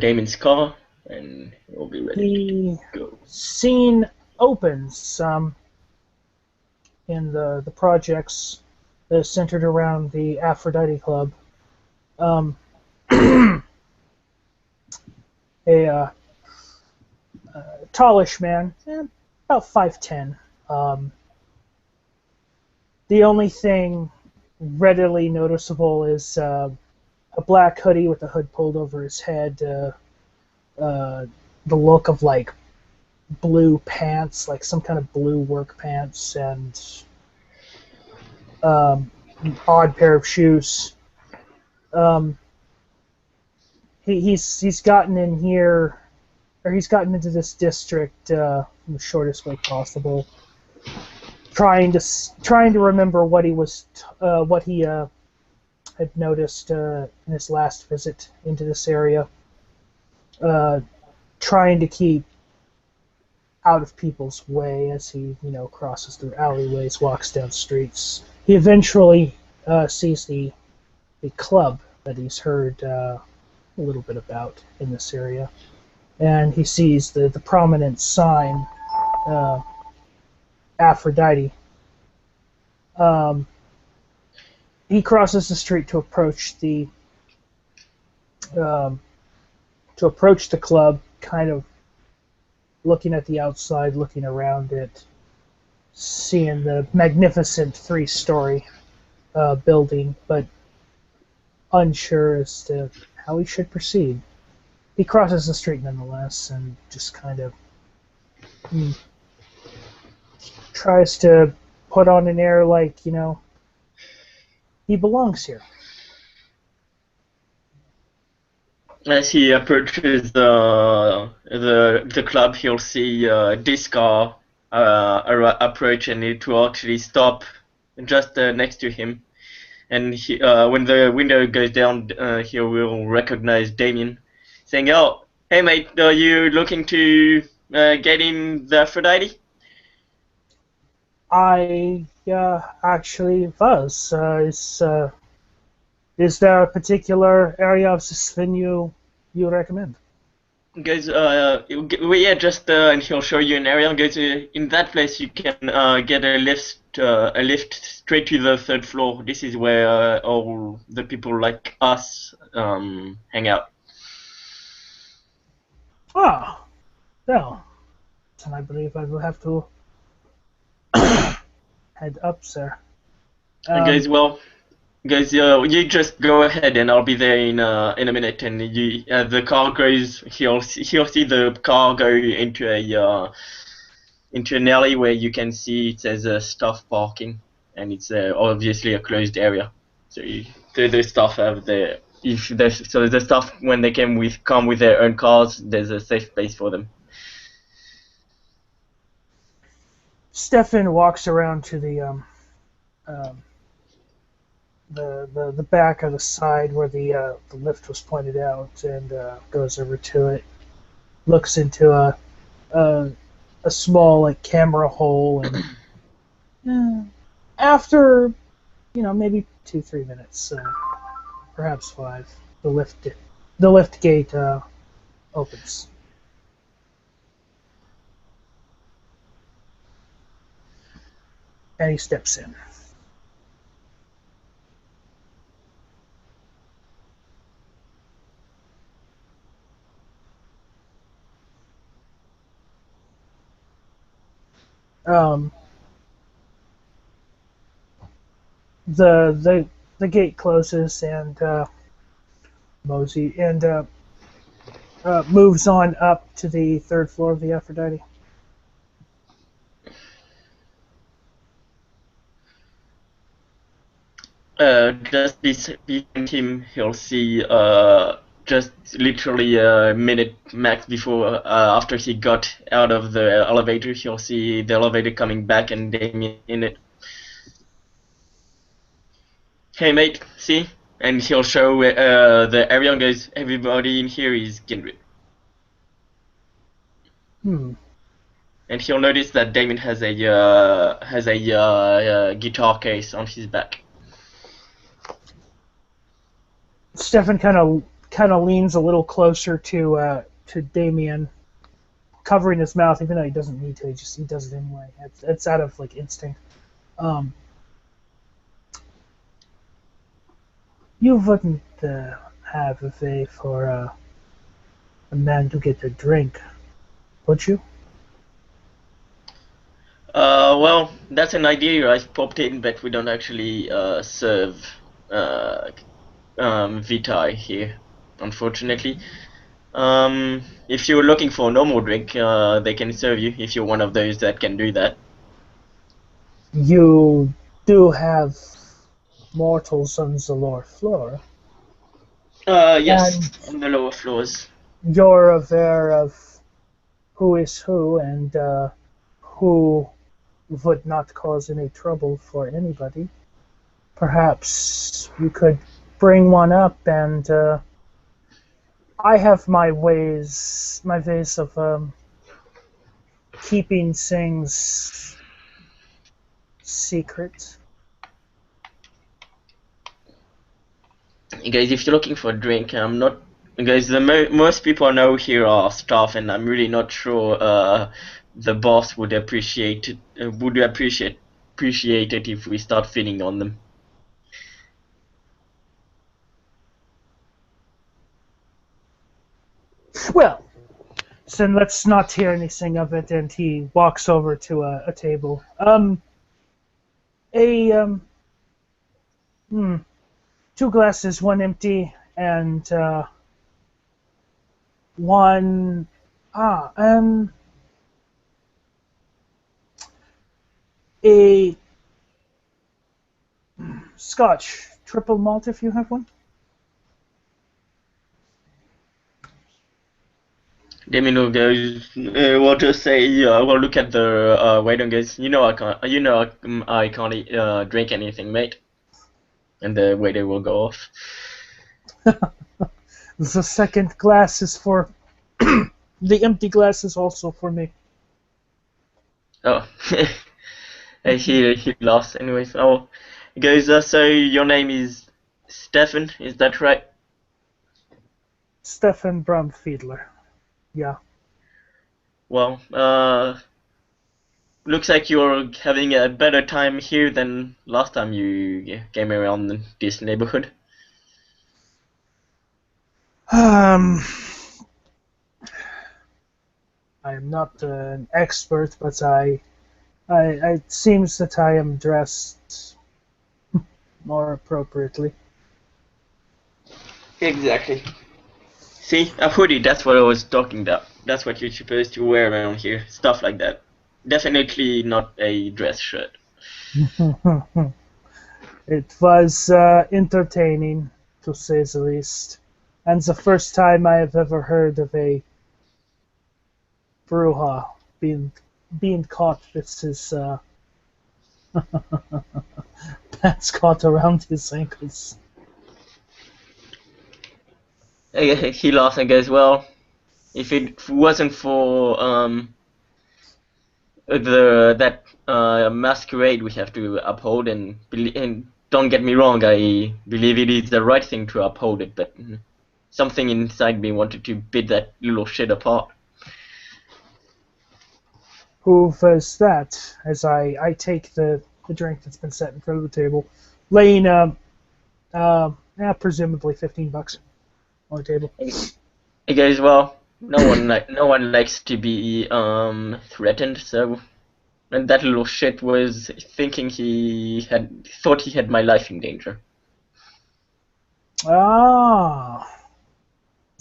Damon's car, and we'll be ready to go. Scene opens in the projects that is centered around the Aphrodite Club. A tallish man, about 5'10". The only thing readily noticeable is a black hoodie with the hood pulled over his head, the look of like blue pants, like some kind of blue work pants, and an odd pair of shoes. He's gotten in here, or he's gotten into this district in the shortest way possible, trying to remember what he had noticed in his last visit into this area. Trying to keep out of people's way as he, crosses through alleyways, walks down streets. He eventually sees the club that he's heard a little bit about in this area, and he sees the prominent sign, Aphrodite. He crosses the street to approach the club, kind of looking at the outside, looking around it, seeing the magnificent 3-story building, but unsure as to how he should proceed. He crosses the street nonetheless and just kind of tries to put on an air like, he belongs here. As he approaches the club, he'll see this car approach, and it will actually stop just next to him. And when the window goes down, he will recognize Damien, saying, "Oh, hey mate, are you looking to get in the Aphrodite?" I actually was. Is there a particular area of this venue you recommend? Guys, yeah, just and he'll show you an area. Go to in that place. You can get a lift straight to the 3rd floor. This is where all the people like us hang out. Ah, well, then I believe I will have to head up, sir. Guys, you just go ahead, and I'll be there in a minute. And the car goes. He'll see the car go into an alley where you can see it says staff parking, and it's obviously a closed area. So the staff have the the staff, when they come with their own cars, there's a safe place for them. Stefan walks around to the back of the side where the lift was pointed out, and goes over to it, looks into a small like camera hole, and after maybe 2-3 minutes, perhaps 5, the lift gate opens. And he steps in. The gate closes, and Mosey moves on up to the 3rd floor of the Aphrodite. Just behind him, he'll see just literally a minute max before after he got out of the elevator, he'll see the elevator coming back and Damien in it. "Hey mate, see?" And he'll show the area and goes, "Everybody in here is Kindred." And he'll notice that Damien has a guitar case on his back. Stefan kind of kind of leans a little closer to Damien, covering his mouth, even though he doesn't need to. He does it anyway. It's out of like instinct. You wouldn't have a way for a man to get a drink, would you? Well, that's an idea I popped in, but we don't actually serve VTI here, unfortunately. If you're looking for a normal drink, they can serve you if you're one of those that can do that. You do have mortals on the lower floor. Yes, And on the lower floors. you're aware of who is who and who would not cause any trouble for anybody. Perhaps you could bring one up, and I have my ways of keeping things secret. Guys, if you're looking for a drink, I'm not. Guys, most people I know here are staff, and I'm really not sure the boss would appreciate it. Appreciate it if we start feeding on them. Well, then let's not hear anything of it. And he walks over to a table. Two glasses, one empty, and one. A Scotch triple malt, if you have one. Demino goes. We'll just say. We'll look at the waiter and goes. You know I can't. You know I can't drink anything, mate. And the waiter will go off. The second glass is for. The empty glass is also for me. Oh. He laughs anyways. Oh, he goes, so your name is Stefan, is that right? Stefan Brumfiedler. Yeah. Well, looks like you're having a better time here than last time you came around this neighborhood. I am not an expert, but it seems that I am dressed more appropriately. Exactly. See, a hoodie, that's what I was talking about. That's what you're supposed to wear around here. Stuff like that. Definitely not a dress shirt. It was entertaining, to say the least. And the first time I have ever heard of a Bruja being caught with his pants caught around his ankles. He laughs and goes, well, if it wasn't for that masquerade we have to uphold, and don't get me wrong, I believe it is the right thing to uphold it, but something inside me wanted to bid that little shit apart. Who was that? As I take the drink that's been set in front of the table, laying presumably $15 on the table. Hey guys, well, no one likes to be threatened, so. And that little shit was thinking thought he had my life in danger. Ah,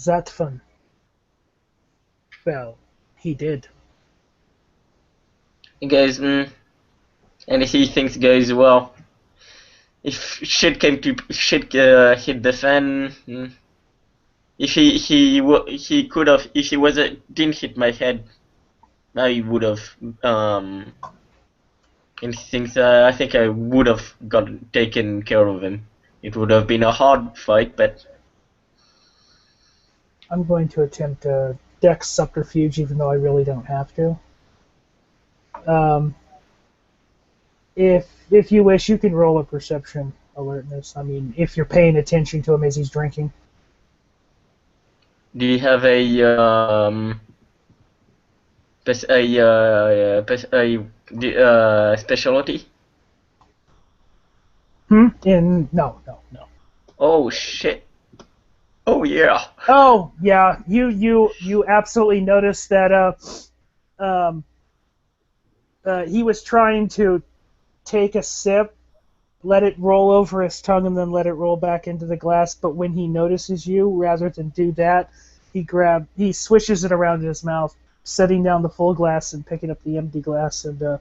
that fun. Well, he did. He goes, and he thinks, goes, well, if shit hit the fan, if he could have, if he didn't hit my head, I would have, and he thinks, I think I would have taken care of him. It would have been a hard fight, but. I'm going to attempt a dex subterfuge, even though I really don't have to. If you wish, you can roll a perception alertness. I mean, if you're paying attention to him as he's drinking. Do you have a specialty? No. Oh shit! Oh yeah! Oh yeah, you absolutely noticed that um, he was trying to take a sip, let it roll over his tongue, and then let it roll back into the glass. But when he notices you, rather than do that, he swishes it around in his mouth, setting down the full glass and picking up the empty glass, and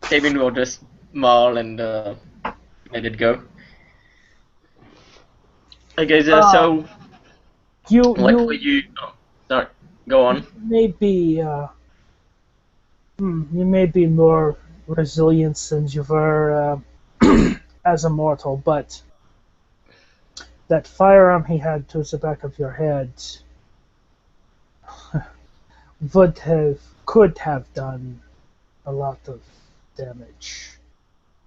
Kevin will just smile and let it go. Okay, uh, so you what were you you? Oh, sorry, go on. may be you may be more resilient than you were as a mortal, but that firearm he had towards the back of your head could have done a lot of damage.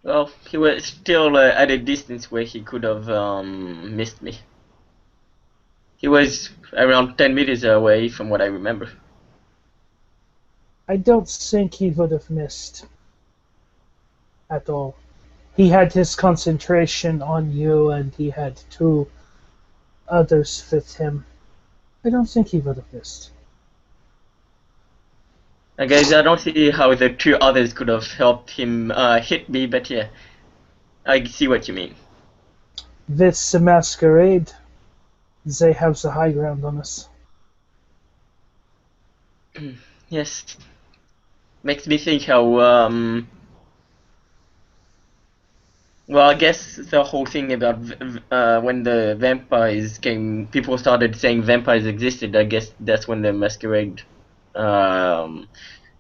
Well, he was still at a distance where he could have missed me. He was around 10 meters away from what I remember. I don't think he would have missed at all. He had his concentration on you, and he had two others with him. I don't think he would have missed. Guys, I don't see how the two others could have helped him hit me, but yeah, I see what you mean. This masquerade, they have the high ground on us. Yes, makes me think how well, I guess the whole thing about when the vampires came, people started saying vampires existed. I guess that's when the masquerade um,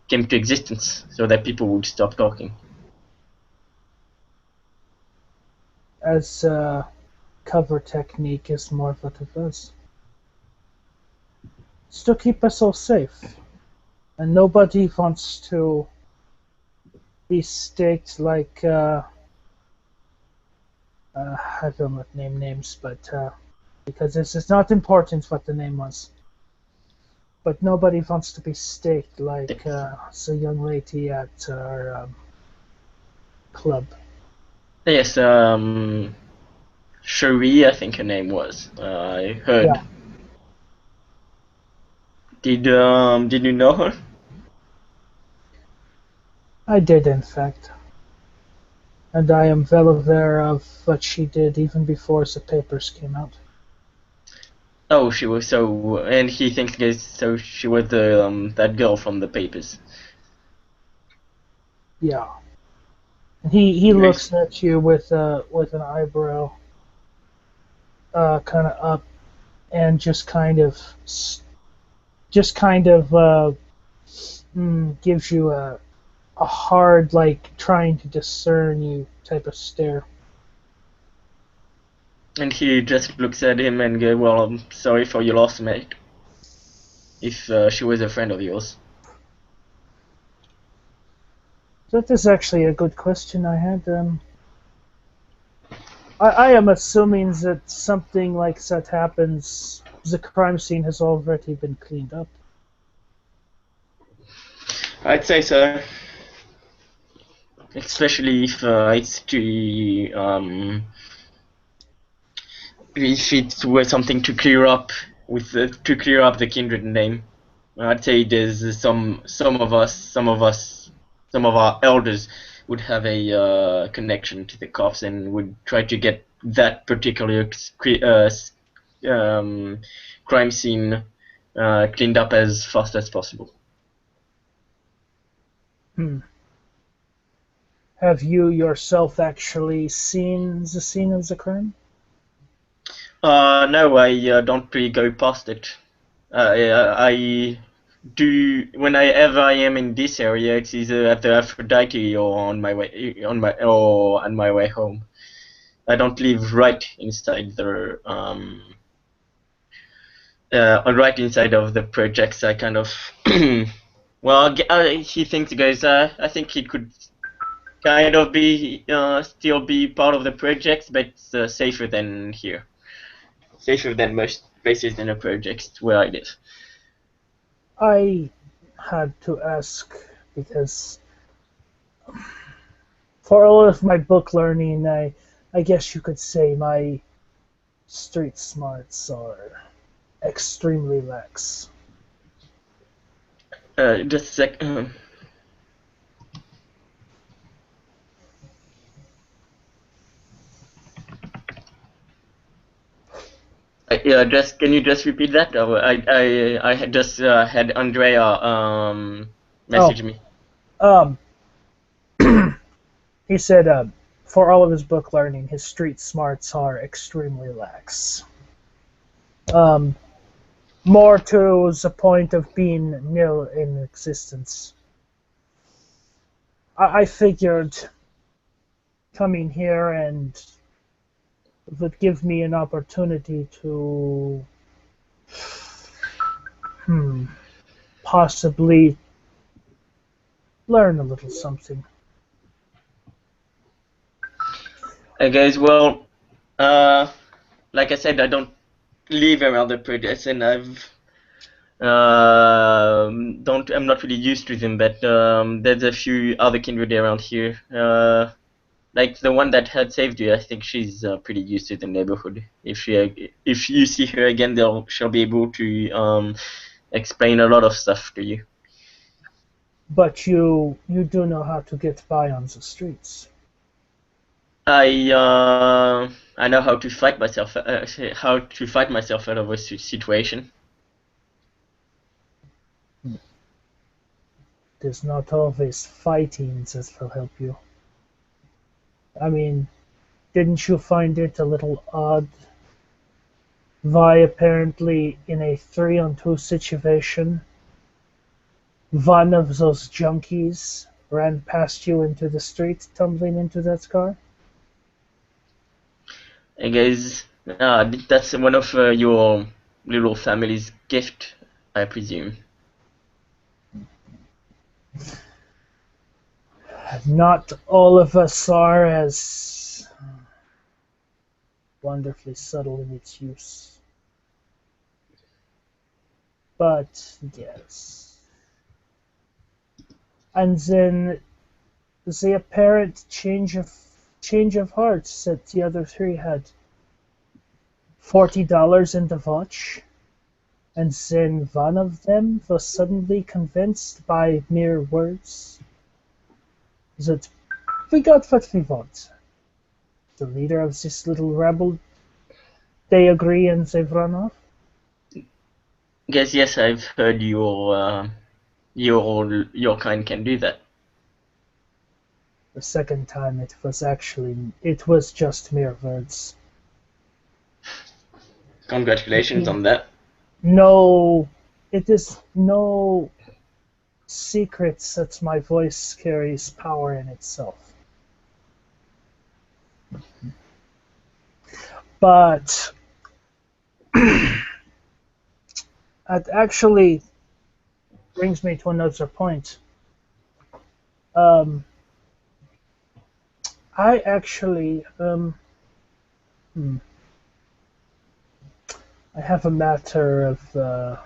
came to existence, so that people would stop talking. As cover technique is more what it was. It's to keep us all safe. And nobody wants to be staked like I will not name names, but because it's not important what the name was. But nobody wants to be staked like the young lady at our club. Yes, Cherie, I think her name was. I heard. Yeah, Did you know her? I did in fact. And I am well aware of what she did even before the papers came out. Oh, she was so, and he thinks guys, so she was the that girl from the papers. Yeah. And he Yes. looks at you with an eyebrow kind of up and just kind of gives you a hard, like, trying to discern you type of stare. And he just looks at him and goes, "Well, I'm sorry for your loss, mate. If she was a friend of yours." That is actually a good question I had. I am assuming that something like that happens. The crime scene has already been cleaned up. I'd say so. Especially if it's to if it were something to clear up to clear up the kindred name. I'd say there's some of our elders would have a connection to the cops and would try to get that particular crime scene cleaned up as fast as possible. Hmm. Have you yourself actually seen the scene of the crime? No, I don't really go past it. I do whenever I am in this area. It's either at the Aphrodite or on my way home. I don't live right inside right inside of the projects. I kind of well, he thinks, guys. I think he could kind of be still be part of the projects, but safer than here. safer than most places in the projects where I live. I had to ask because for all of my book learning, I guess you could say my street smarts are extremely lax. Just a sec. Yeah, just can you just repeat that? I had just had Andrea Oh, message me. um, he said for all of his book learning, his street smarts are extremely lax. Um, more to the point of being nil in existence. I figured coming here and would give me an opportunity to possibly learn a little something. Guys, well, like I said, I don't live around the projects, and I'm not really used to them, but there's a few other kindred around here. Like the one that had saved you, I think she's pretty used to the neighborhood. If you see her again, she'll be able to explain a lot of stuff to you. But you do know how to get by on the streets. I know how to fight myself out of a situation. There's not always fighting that will help you. I mean, didn't you find it a little odd? Vi apparently in a 3-on-2 situation, one of those junkies ran past you into the street, tumbling into that car. I guess that's one of your little family's gift, I presume. Not all of us are as wonderfully subtle in its use. But yes. And then the apparent change of hearts that the other three had. $40 in the watch, and then one of them was suddenly convinced by mere words that we got what we want. The leader of this little rebel, they agree and they've run off. Yes, I've heard your kind can do that. The second time it was just mere words. Congratulations on that. No, it is no secret that my voice carries power in itself. But it actually brings me to another point. I actually I have a matter of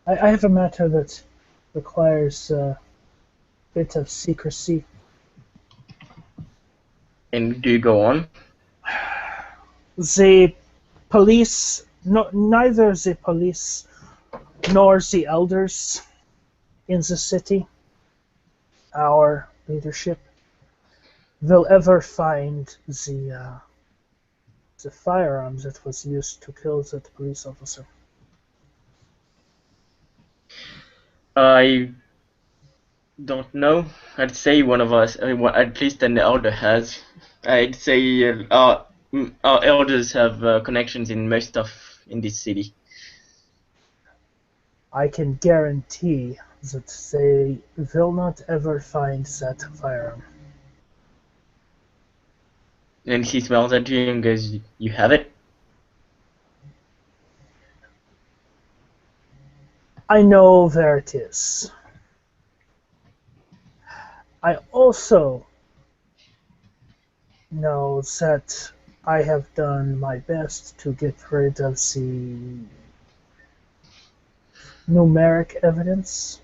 I have a matter that requires a bit of secrecy. And do you go on? The police, neither the police nor the elders in the city, our leadership, will ever find the firearm that was used to kill that police officer. I don't know. I'd say one of us, at least an elder has. I'd say our elders have connections in most stuff in this city. I can guarantee that they will not ever find that firearm. And he smells at you and goes, "You have it?" I know where it is. I also know that I have done my best to get rid of the numeric evidence,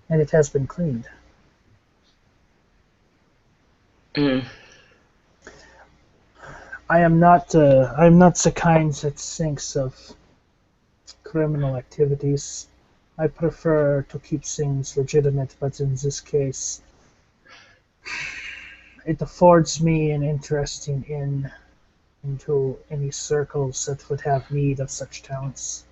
and it has been cleaned. Mm. I'm not the kind that thinks of criminal activities. I prefer to keep things legitimate, but in this case, it affords me an interesting in into any circles that would have need of such talents.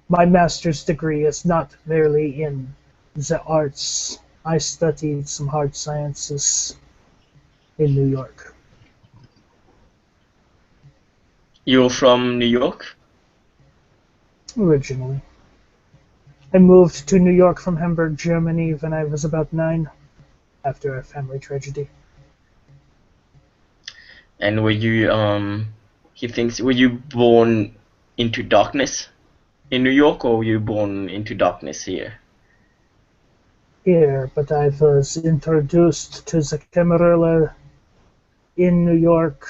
My master's degree is not merely in the arts. I studied some hard sciences in New York. You're from New York? Originally, I moved to New York from Hamburg, Germany when I was about 9 after a family tragedy. And he thinks, were you born into darkness in New York, or were you born into darkness here? Here, but I was introduced to the Camarilla in New York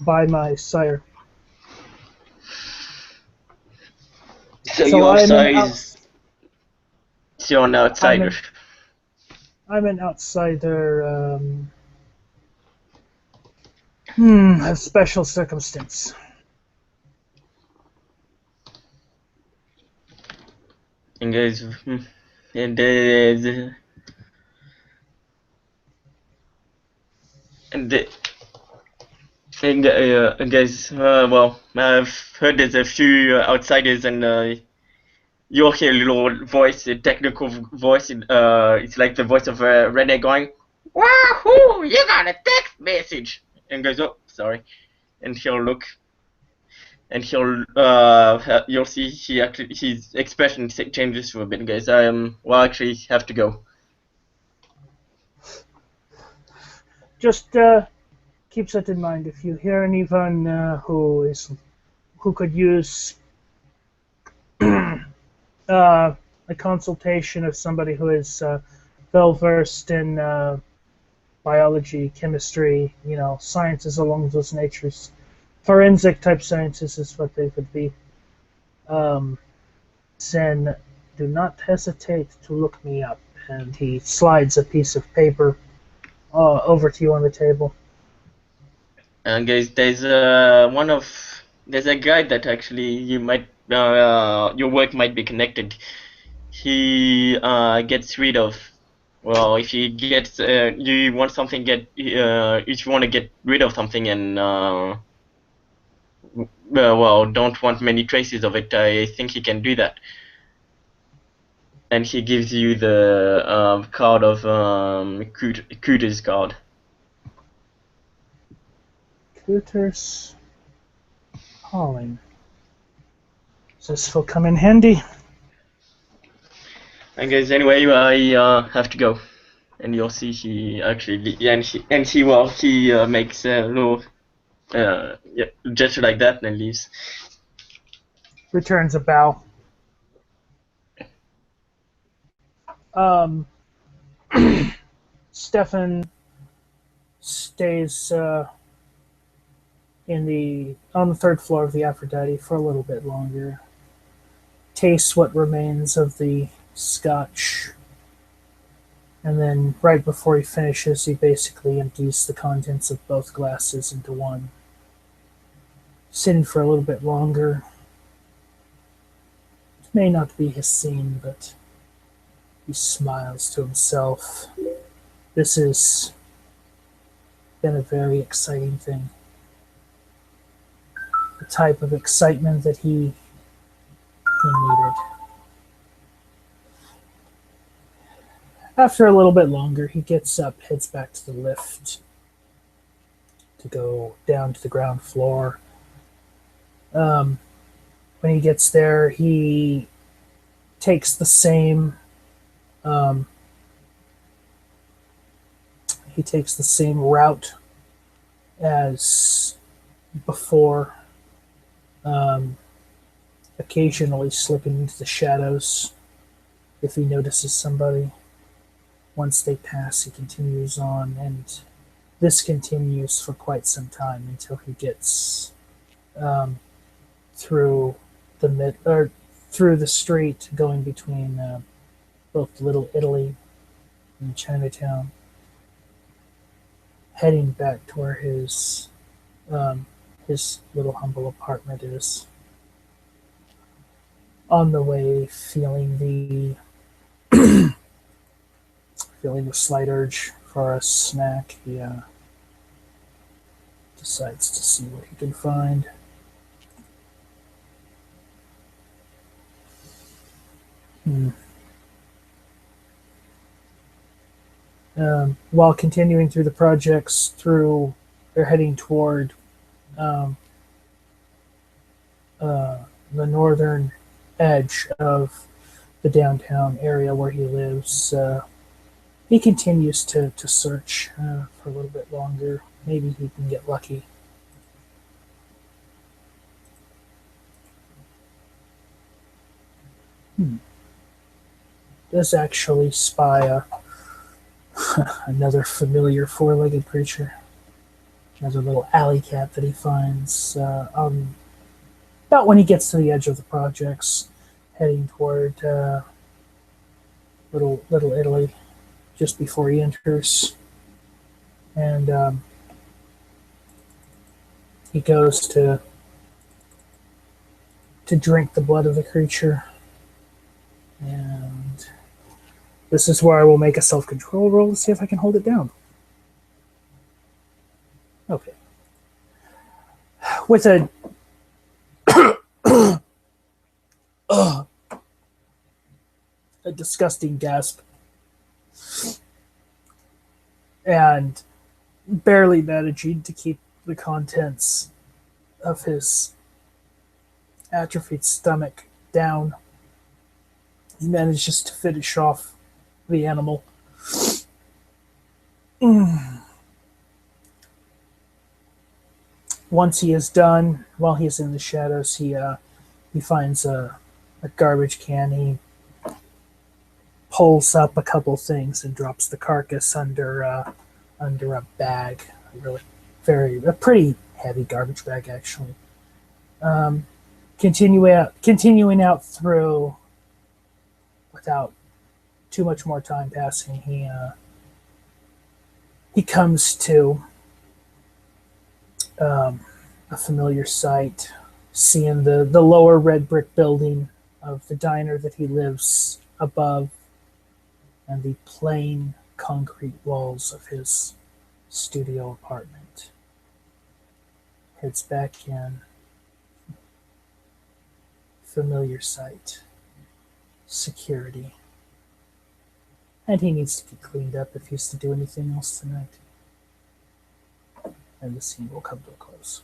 by my sire. So So your I'm an size, you're an I'm outsider. an I'm an outsider. A special circumstance. And guys, and there's, and the, and guys, well, I've heard there's a few outsiders, and you'll hear a little voice, a technical voice. It's like the voice of Rene going, "Wahoo! You got a text message!" And goes, "Oh, sorry." And he'll look, and you'll see his expression changes for a bit, guys. Well, actually have to go. Just keep that in mind. If you hear anyone who could use a consultation of somebody who is well versed in biology, chemistry, sciences along those natures, forensic type sciences is what they would be. Then do not hesitate to look me up. And he slides a piece of paper over to you on the table. And guys, there's a guy that actually your work might be connected. He gets rid of. Well, if you get you want something, if you want to get rid of something and well, don't want many traces of it, I think he can do that. And he gives you the card of Cooter's card. Cooter's calling. This will come in handy. And guys, anyway, I have to go. And you'll see he actually, and he makes a little gesture like that and leaves. Returns a bow. Stefan stays on the third floor of the Aphrodite for a little bit longer. Tastes what remains of the scotch. And then right before he finishes, he basically empties the contents of both glasses into one. Sitting for a little bit longer. It may not be his scene, but he smiles to himself. This has been a very exciting thing. The type of excitement that he needed. After a little bit longer, he gets up, heads back to the lift to go down to the ground floor. When he gets there, he takes the same route as before, occasionally slipping into the shadows if he notices somebody. once they pass, he continues on, and this continues for quite some time until he gets through through the street going between both Little Italy and Chinatown, heading back to where his little humble apartment is. On the way, feeling the slight urge for a snack, he decides to see what he can find. While continuing through the projects, they're heading toward the northern edge of the downtown area where he lives. He continues to search for a little bit longer. Maybe he can get lucky. Does actually spy another familiar four-legged creature. Another little alley cat that he finds about when he gets to the edge of the projects, heading toward Little Italy, just before he enters. And he goes to drink the blood of the creature. And this is where I will make a self-control roll to see if I can hold it down. Okay. With a a disgusting gasp and barely managing to keep the contents of his atrophied stomach down, he manages to finish off the animal. Once he is done, while he is in the shadows, he finds a garbage can. He pulls up a couple things and drops the carcass under a bag, a pretty heavy garbage bag actually. Continuing out through, without too much more time passing, he comes to a familiar sight, seeing the lower red brick building of the diner that he lives above, and the plain concrete walls of his studio apartment. Heads back in. Familiar sight. Security. And he needs to get cleaned up if he's to do anything else tonight. And the scene will come to a close.